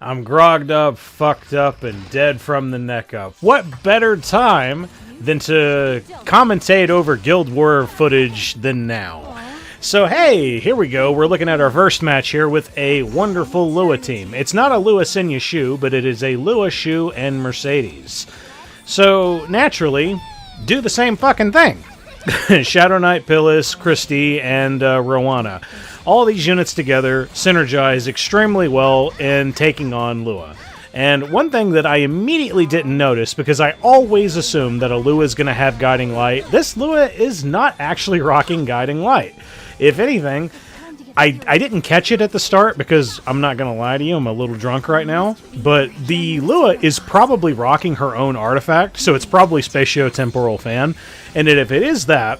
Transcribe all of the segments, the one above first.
I'm grogged up, fucked up, and dead from the neck up. What better time than to commentate over Guild War footage than now? So hey, here we go. We're looking at our first match here with a wonderful Lua team. It's not a Lua Senya Choux, but it is a Lua Choux and Mercedes. So naturally, do the same fucking thing. Shadow Knight, Pyllis, Christy, and Roana. All these units together synergize extremely well in taking on Lua. And one thing that I immediately didn't notice, because I always assume that a Lua is going to have Guiding Light, this Lua is not actually rocking Guiding Light. If anything, I didn't catch it at the start because I'm not going to lie to you, I'm a little drunk right now, but the Lua is probably rocking her own artifact, so it's probably Spatio-Temporal Fan, and if it is that,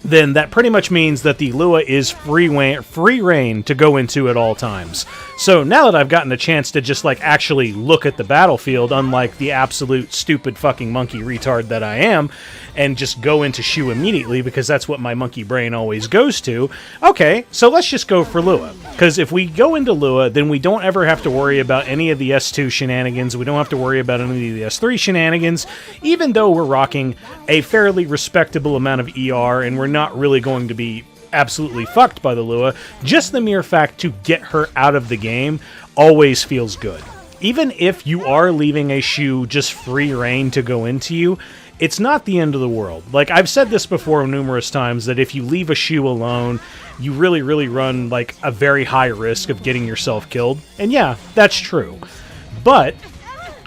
then that pretty much means that the Lua is free reign to go into at all times. So now that I've gotten a chance to just like actually look at the battlefield, unlike the absolute stupid fucking monkey retard that I am, and just go into Choux immediately because that's what my monkey brain always goes to, okay, so let's just go for Lua. Because if we go into Lua, then we don't ever have to worry about any of the S2 shenanigans, we don't have to worry about any of the S3 shenanigans, even though we're rocking a fairly respectable amount of ER and we're not really going to be absolutely fucked by the Lua. Just the mere fact to get her out of the game always feels good. Even if you are leaving a Choux just free reign to go into you, it's not the end of the world. Like, I've said this before numerous times, that if you leave a Choux alone, you really, really run, like, a very high risk of getting yourself killed. And yeah, that's true. But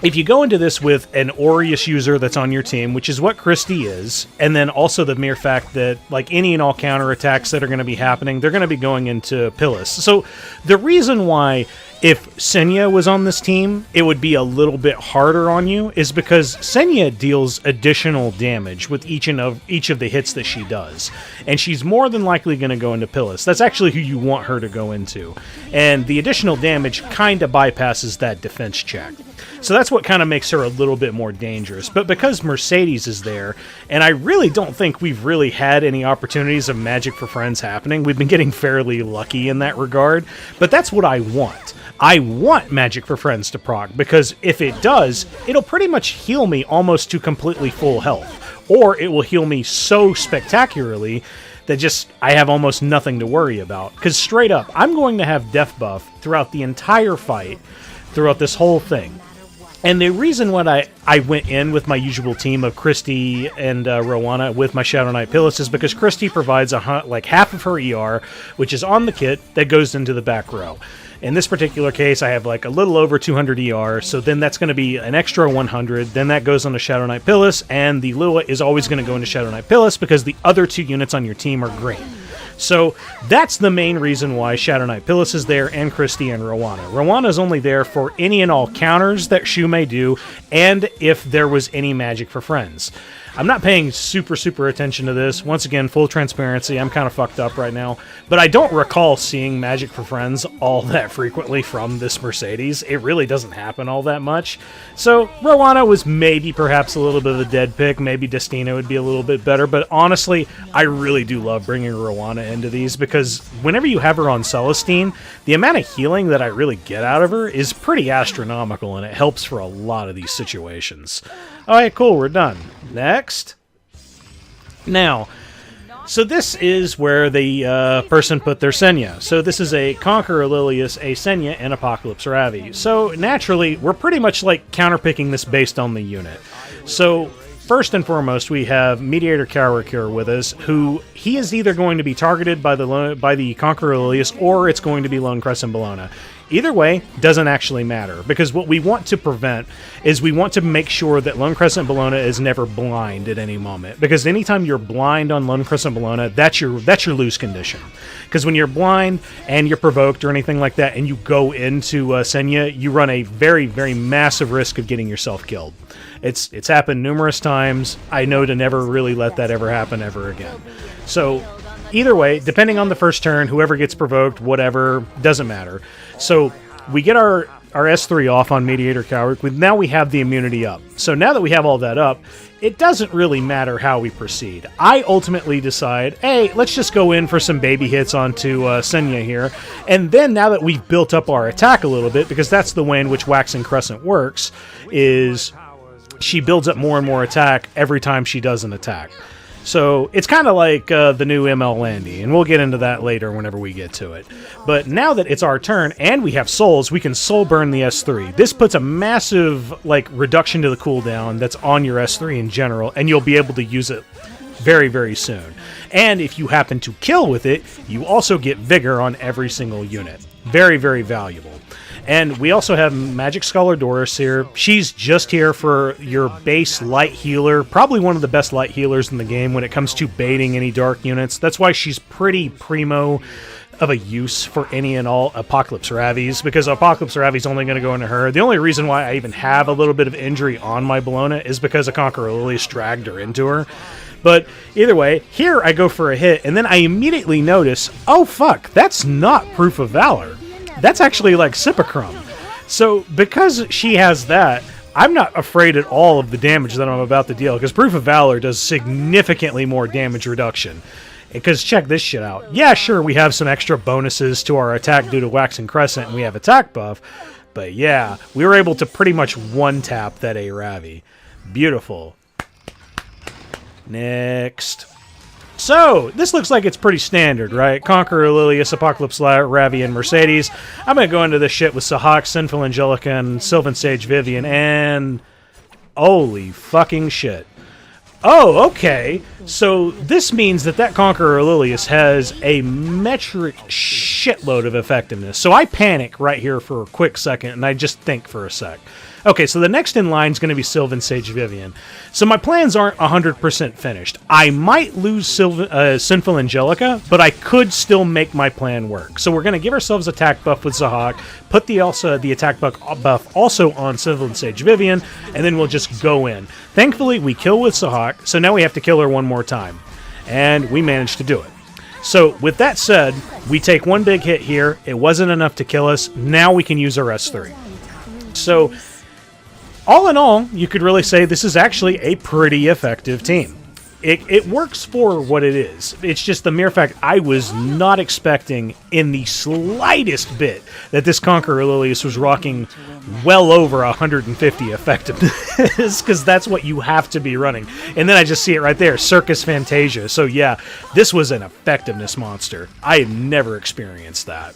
if you go into this with an Aureus user that's on your team, which is what Christy is, and then also the mere fact that, like, any and all counterattacks that are going to be happening, they're going to be going into Pyllis. So the reason why, if Senya was on this team, it would be a little bit harder on you, is because Senya deals additional damage with each of the hits that she does. And she's more than likely going to go into Pyllis. That's actually who you want her to go into. And the additional damage kind of bypasses that defense check. So that's what kind of makes her a little bit more dangerous. But because Mercedes is there, and I really don't think we've really had any opportunities of Magic for Friends happening, we've been getting fairly lucky in that regard, but that's what I want. I want Magic for Friends to proc, because if it does, it'll pretty much heal me almost to completely full health. Or it will heal me so spectacularly that just I have almost nothing to worry about. Because straight up, I'm going to have death buff throughout the entire fight, throughout this whole thing. And the reason why I went in with my usual team of Christy and Roana with my Shadow Knight Pyllis is because Christy provides like half of her ER, which is on the kit, that goes into the back row. In this particular case, I have like a little over 200 ER, so then that's going to be an extra 100, then that goes on to Shadow Knight Pyllis, and the Lua is always going to go into Shadow Knight Pyllis because the other two units on your team are green. So that's the main reason why Shadow Knight Pyllis is there, and Christy and Roana. Roana's only there for any and all counters that Choux may do, and if there was any Magic for Friends. I'm not paying super attention to this. Once again, full transparency, I'm kind of fucked up right now. But I don't recall seeing Magic for Friends all that frequently from this Mercedes. It really doesn't happen all that much. So Roana was maybe perhaps a little bit of a dead pick. Maybe Destina would be a little bit better. But honestly, I really do love bringing Roana into these, because whenever you have her on Celestine, the amount of healing that I really get out of her is pretty astronomical, and it helps for a lot of these situations. Alright, cool, we're done. Next. Now, so this is where the person put their Senya. So this is a Conqueror Lilias, a Senya, and Apocalypse Ravi. So naturally, we're pretty much like counterpicking this based on the unit. So first and foremost, we have Mediator Kawerik here with us, who he is either going to be targeted by the Conqueror Lilias, or it's going to be Lone Crescent Bellona. Either way, doesn't actually matter, because what we want to prevent is we want to make sure that Lone Crescent Bellona is never blind at any moment. Because anytime you're blind on Lone Crescent Bellona, that's your lose condition. Because when you're blind and you're provoked or anything like that, and you go into Senya, you run a very, very massive risk of getting yourself killed. It's happened numerous times. I know to never really let that ever happen ever again. So either way, depending on the first turn, whoever gets provoked, whatever, doesn't matter. So we get our our S3 off on Mediator Kawerik, now we have the immunity up. So now that we have all that up, it doesn't really matter how we proceed. I ultimately decide, hey, let's just go in for some baby hits onto Senya here. And then now that we've built up our attack a little bit, because that's the way in which Waxing Crescent works, is she builds up more and more attack every time she does an attack. So it's kind of like the new ML Landy, and we'll get into that later whenever we get to it. But now that it's our turn and we have souls, we can soul burn the S3. This puts a massive reduction to the cooldown that's on your S3 in general, and you'll be able to use it very, very soon. And if you happen to kill with it, you also get Vigor on every single unit. Very, very valuable. And we also have Magic Scholar Doris here. She's just here for your base light healer. Probably one of the best light healers in the game when it comes to baiting any dark units. That's why she's pretty primo of a use for any and all Apocalypse Ravis, because Apocalypse Ravi's only going to go into her. The only reason why I even have a little bit of injury on my Bellona is because a Conqueror Lilias dragged her into her. But either way, here I go for a hit, and then I immediately notice, oh fuck, that's not Proof of Valor. That's actually like Sipacrum. So because she has that, I'm not afraid at all of the damage that I'm about to deal, because Proof of Valor does significantly more damage reduction. Because check this shit out. Yeah, sure, we have some extra bonuses to our attack due to Waxing Crescent, and we have attack buff. But yeah, we were able to pretty much one-tap that Ravi. Beautiful. Next. So, this looks like it's pretty standard, right? Conqueror, Lilias, Apocalypse Ravi, and Mercedes. I'm going to go into this shit with Zahhak, Sinful, Angelica, and Sylvan Sage Vivian, and... holy fucking shit. Oh, okay. So, this means that Conqueror Lilias has a metric shitload of effectiveness. So, I panic right here for a quick second, and I just think for a sec. Okay, so the next in line is going to be Sylvan Sage Vivian. So my plans aren't 100% finished. I might lose Sinful Angelica, but I could still make my plan work. So we're going to give ourselves attack buff with Zahhak, put the attack buff also on Sylvan Sage Vivian, and then we'll just go in. Thankfully, we kill with Zahhak, so now we have to kill her one more time. And we managed to do it. So with that said, we take one big hit here. It wasn't enough to kill us. Now we can use our S3. So... all in all, you could really say this is actually a pretty effective team. It works for what it is. It's just the mere fact I was not expecting in the slightest bit that this Conqueror Lilias was rocking well over 150 effectiveness, because that's what you have to be running. And then I just see it right there, Circus Fantasia. So yeah, this was an effectiveness monster. I had never experienced that.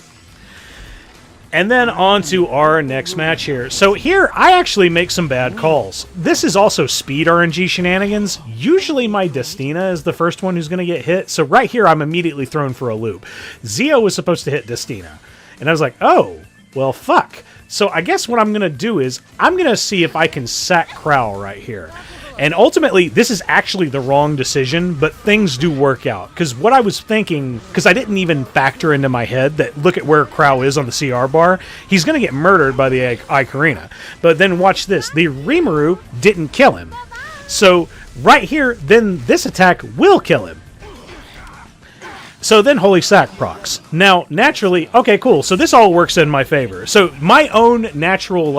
And then on to our next match here. So here, I actually make some bad calls. This is also speed RNG shenanigans. Usually my Destina is the first one who's going to get hit. So right here, I'm immediately thrown for a loop. Zio was supposed to hit Destina. And I was like, oh, well, fuck. So I guess what I'm going to do is, I'm going to see if I can sack Krau right here. And ultimately, this is actually the wrong decision, but things do work out. Because what I was thinking, because I didn't even factor into my head that look at where Krau is on the CR bar, he's going to get murdered by the ae-KARINA. But then watch this, the Rimuru didn't kill him. So right here, then this attack will kill him. So then Holy Sack procs. Now, naturally, okay, cool. So this all works in my favor. So my own natural,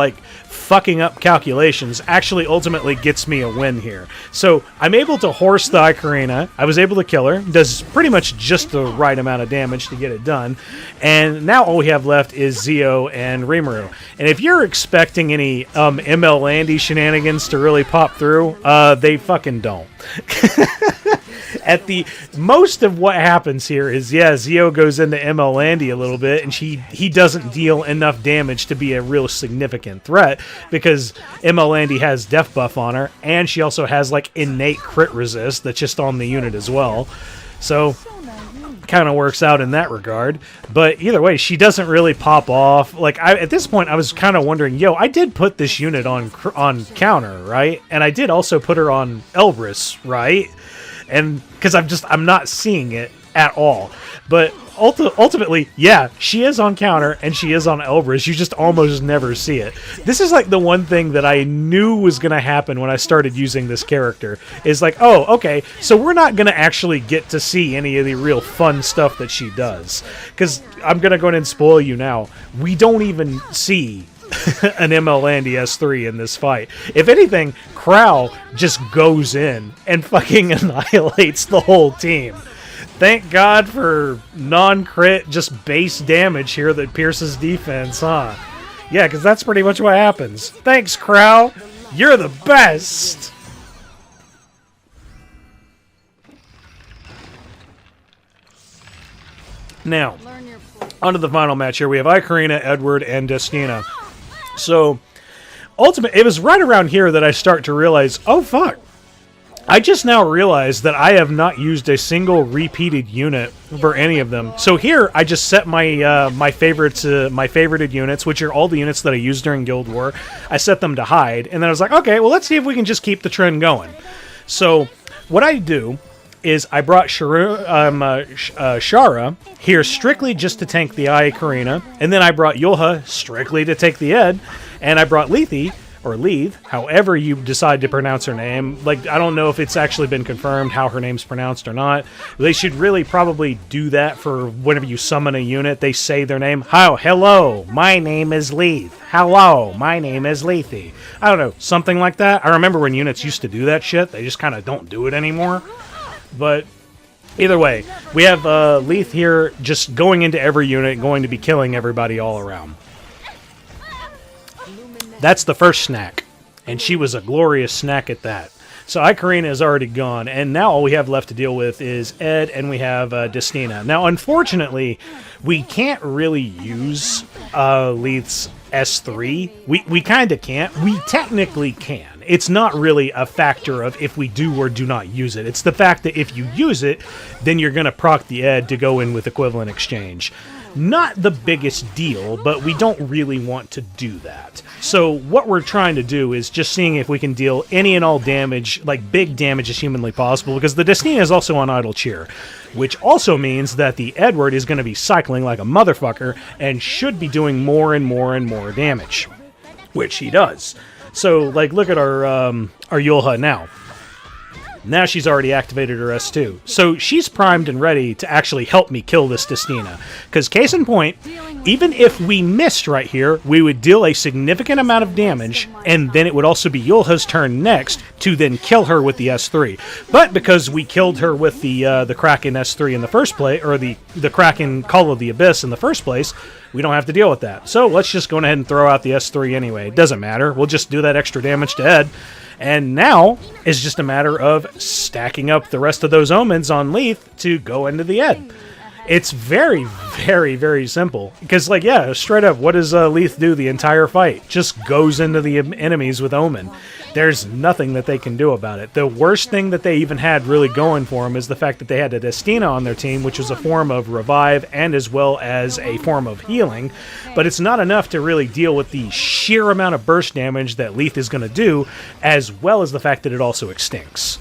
fucking up calculations actually ultimately gets me a win here. So I'm able to horse the ae-KARINA. I was able to kill her. Does pretty much just the right amount of damage to get it done. And now all we have left is Zio and Rimuru. And if you're expecting any ML Landy shenanigans to really pop through, they fucking don't. At the most of what happens here is, yeah, Zio goes into ML Landy a little bit, and he doesn't deal enough damage to be a real significant threat, because ML Landy has death buff on her, and she also has innate crit resist that's just on the unit as well. So kind of works out in that regard. But either way, she doesn't really pop off. At this point, I was kind of wondering, yo, I did put this unit on counter, right? And I did also put her on Elric, right? And because I'm not seeing it at all. But ultimately, yeah, she is on counter and she is on Elric. You just almost never see it. This is the one thing that I knew was going to happen when I started using this character. Is oh, okay, so we're not going to actually get to see any of the real fun stuff that she does. Because I'm going to go ahead and spoil you now. We don't even see an ML Landy S3 in this fight. If anything, Krau just goes in and fucking annihilates the whole team. Thank God for non-crit, just base damage here that pierces defense, huh? Yeah, because that's pretty much what happens. Thanks, Krau. You're the best. Now, on to the final match here. We have ae-KARINA, Edward, and Destina. So, ultimately, it was right around here that I start to realize, oh, fuck. I just now realized that I have not used a single repeated unit for any of them. So here, I just set my my favorited units, which are all the units that I used during Guild War. I set them to hide, and then I was like, okay, well, let's see if we can just keep the trend going. So, what I do is I brought Shara here strictly just to tank the ae-KARINA, and then I brought Yulha strictly to take the Ed, and I brought Lethe, or Lethe, however you decide to pronounce her name. Like, I don't know if it's actually been confirmed how her name's pronounced or not. They should really probably do that for whenever you summon a unit. They say their name. Hello, my name is Lethe. Hello, my name is Lethe. I don't know, something like that. I remember when units used to do that shit. They just kind of don't do it anymore. But either way, we have Lethe here just going into every unit, going to be killing everybody all around. That's the first snack, and she was a glorious snack at that. So ae-KARINA is already gone, and now all we have left to deal with is Ed, and we have Destina. Now, unfortunately, we can't really use Lethe's S3. We kind of can't. We technically can. It's not really a factor of if we do or do not use it. It's the fact that if you use it, then you're going to proc the Ed to go in with equivalent exchange. Not the biggest deal, but we don't really want to do that. So what we're trying to do is just seeing if we can deal any and all damage, like big damage as humanly possible, because the Destina is also on Idle Cheer, which also means that the Edward is going to be cycling like a motherfucker and should be doing more and more and more damage, which he does. So, like, look at our Yulha now. Now she's already activated her S2. So she's primed and ready to actually help me kill this Destina. Because case in point, even if we missed right here, we would deal a significant amount of damage, and then it would also be Yulha's turn next to then kill her with the S3. But because we killed her with the Kraken S3 in the first place, or the Kraken Call of the Abyss in the first place, we don't have to deal with that. So let's just go ahead and throw out the S3 anyway. It doesn't matter. We'll just do that extra damage to Ed. And now it's just a matter of stacking up the rest of those omens on Lethe to go into the Ed. It's very, very, very simple. Because, like, yeah, straight up, what does Lethe do the entire fight? Just goes into the enemies with Omen. There's nothing that they can do about it. The worst thing that they even had really going for them is the fact that they had a Destina on their team, which was a form of revive and as well as a form of healing. But it's not enough to really deal with the sheer amount of burst damage that Lethe is going to do, as well as the fact that it also extincts.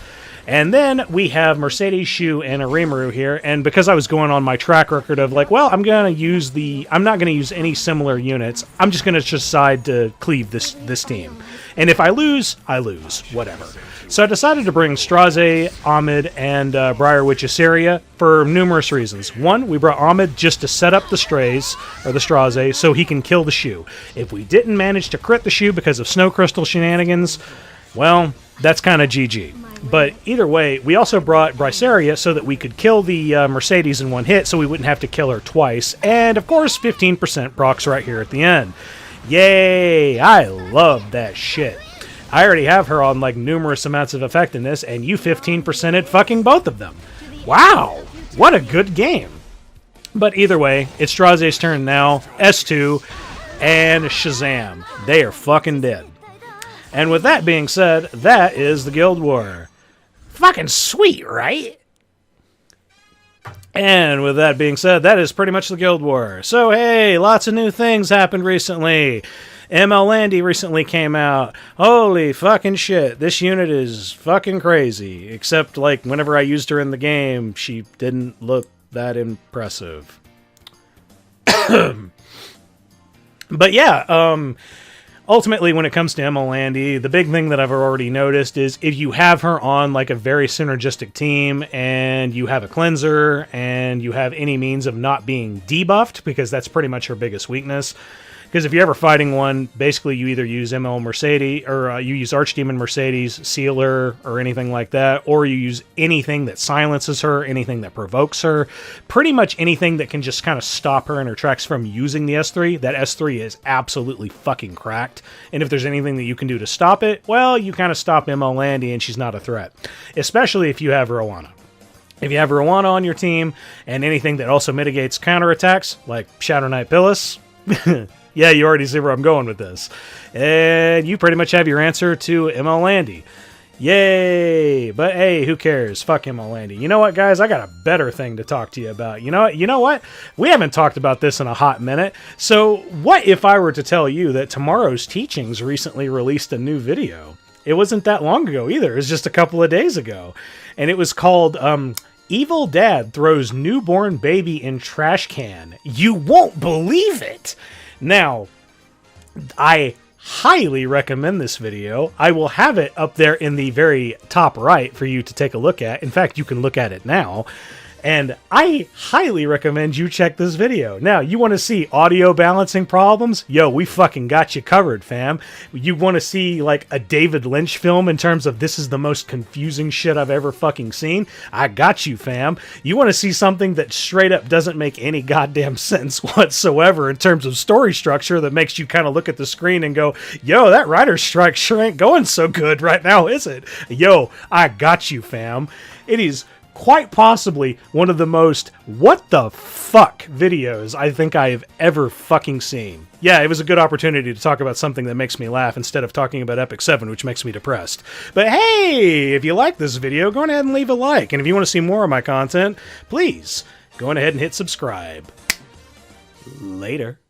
And then we have Mercedes, Choux, and a Rimuru here, and because I was going on my track record of like, well, I'm not going to use any similar units, I'm just going to decide to cleave this team. And if I lose, I lose. Whatever. So I decided to bring Straze, Ahmed, and Briar with Iseria for numerous reasons. One, we brought Ahmed just to set up the Straze, or the Straze, so he can kill the Choux. If we didn't manage to crit the Choux because of Snow Crystal shenanigans, well, that's kind of GG. But either way, we also brought Iseria so that we could kill the Mercedes in one hit so we wouldn't have to kill her twice. And, of course, 15% procs right here at the end. Yay! I love that shit. I already have her on, like, numerous amounts of effectiveness, and you 15%ed fucking both of them. Wow! What a good game. But either way, it's Straze's turn now. S2 and Shazam. They are fucking dead. And with that being said, that is the Guild War. Fucking sweet, right? And with that being said, that is pretty much the Guild War. So, hey, lots of new things happened recently. ML Landy recently came out. Holy fucking shit, this unit is fucking crazy. Except, like, whenever I used her in the game, she didn't look that impressive. But yeah, ultimately, when it comes to ML Landy, the big thing that I've already noticed is if you have her on like a very synergistic team and you have a cleanser and you have any means of not being debuffed, because that's pretty much her biggest weakness. Because if you're ever fighting one, basically you either use ML Mercedes, or you use Archdemon Mercedes, Sealer, or anything like that, or you use anything that silences her, anything that provokes her, pretty much anything that can just kind of stop her in her tracks from using the S3. That S3 is absolutely fucking cracked, and if there's anything that you can do to stop it, well, you kind of stop ML Landy, and she's not a threat. Especially if you have Roana. If you have Roana on your team, and anything that also mitigates counterattacks, like Shadow Knight Pyllis, yeah, you already see where I'm going with this. And you pretty much have your answer to ML Landy. Yay! But hey, who cares? Fuck ML Landy. You know what, guys? I got a better thing to talk to you about. You know what? We haven't talked about this in a hot minute. So what if I were to tell you that Tomorrow's Teachings recently released a new video? It wasn't that long ago either. It was just a couple of days ago. And it was called, Evil Dad Throws Newborn Baby in Trash Can. You won't believe it! Now, I highly recommend this video. I will have it up there in the very top right for you to take a look at. In fact, you can look at it now. And I highly recommend you check this video. Now, you want to see audio balancing problems? Yo, we fucking got you covered, fam. You want to see, like, a David Lynch film in terms of this is the most confusing shit I've ever fucking seen? I got you, fam. You want to see something that straight up doesn't make any goddamn sense whatsoever in terms of story structure that makes you kind of look at the screen and go, yo, that writer's strike sure ain't going so good right now, is it? Yo, I got you, fam. It is quite possibly one of the most what the fuck videos I think I have ever fucking seen. Yeah, it was a good opportunity to talk about something that makes me laugh instead of talking about Epic 7, which makes me depressed. But hey, if you like this video, go ahead and leave a like. And if you want to see more of my content, please go ahead and hit subscribe. Later.